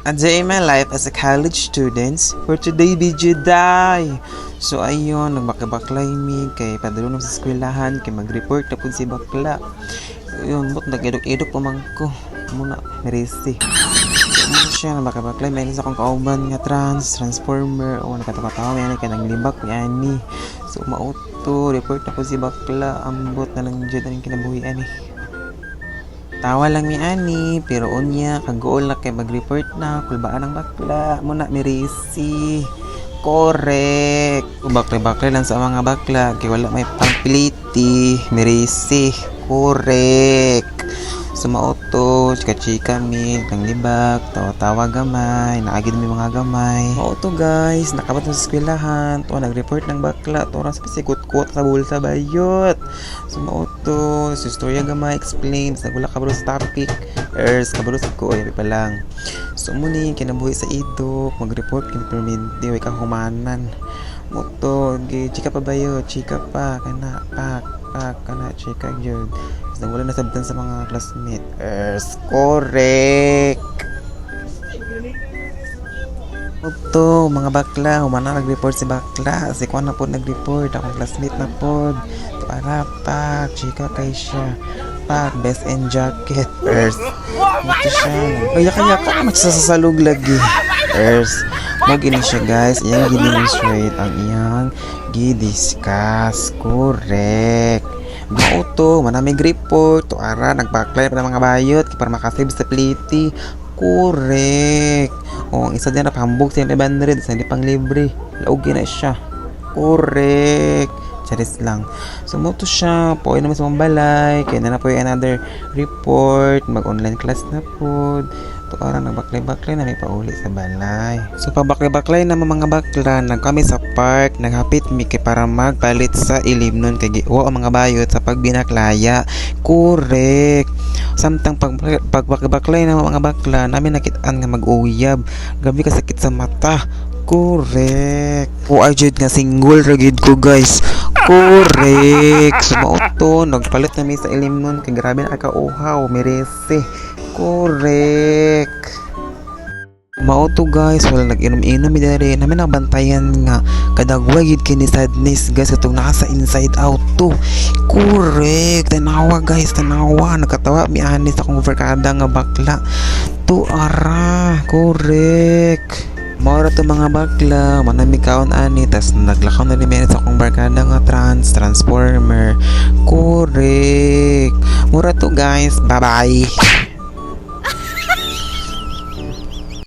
A day in my life as a college student for today video day. So ayun, nagbakla-baklay mi kay padulong sa eskwelahan kay mag-report na pud si bakla. Ayun, but nag-edok-edok pa man ko. Muna, merisi. Muna siya, nagbakla-baklay. May isa akong kauban nga transformer. O, nakatawa-tawa yan kay naglibak yan ni. So mauto, report na pud si bakla. Ambot na lang dyan ang kinabuhian eh. Tawa lang ni Ani, pero unya, kag-goal na kay mag-report na, kulbaan ang bakla, muna mirisi. Correct. Bakla-bakla lang sa mga bakla, kay wala may pangpiliti, mirisi. Correct. Sumauto, chika-chika mi, nanglibak, tawa-tawa gamay, naagid mi mga gamay. Mauto guys, nakabat sa eskwelahan, to nag-report ng bakla, to ras pasikot-kot sa bulsa bayot. Sumauto, sa istorya gamay, explain, nagula kabalo sa topic, kabalo sa ko, yabi pa lang. So muni, kinabuhi sa idok, mag-report, kinperminti, way kahumanan. Moto, chika pa bayot, chika pa, kana, pak, kana, chika yun. Nang wala nasabtan sa mga classmate. Correct. Ito, mga bakla, humana nag-report si bakla. Si Kwan na po nag-report, akong classmate na po. Tuara, pak, chika kay siya. Pak, best and jacket. Ito siya. Kaya ka, magsasalog lagi. Mag-ini siya guys, iyang gidemonstrate ang iyang gidiscuss. Correct. Mauto, manamig report, tuara, nagbaklay pa ng mga bayot, para makasave sa pliti. Correct. O, ang isa dyan na pahambog siya 500, sa hindi pang libre. Laugi na siya. Correct. Charis lang. So, mauto siya, po naman sa mambalay, kaya na po yung another report, mag-online class na po. Tuara, nagbaklay-baklay na may pauli sa balay. So, pabaklay-baklay na mga bakla, nagkami sa park, naghapit mi kay para magpalit sa ilimnon kay giwa ang mga bayot sa pagbinaklaya. Correct. Samtang pagbaklay na mga bakla, namin nakitaan nga mag-uyab. Grabe ka sakit sa mata. Correct. O ajud nga single ragid ko guys. Correct. Sumauto, nagpalit na mi sa ilimnon kay grabe na ka-uhaw, merese. Correct. Mauto guys, wala nag-inom-inom midari. Namin nabantayan nga kadagwagid kini sadness guys atong nasa inside out to. Correct. Tanawa guys, tanawa. Nakatawa mi ani sa kong verkada nga bakla. Tuara. Correct. Maura to mga bakla, manami kaon ani, tas naglakaw na rin sa akong barkada nga transformer. Correct. Mura to guys, bye bye.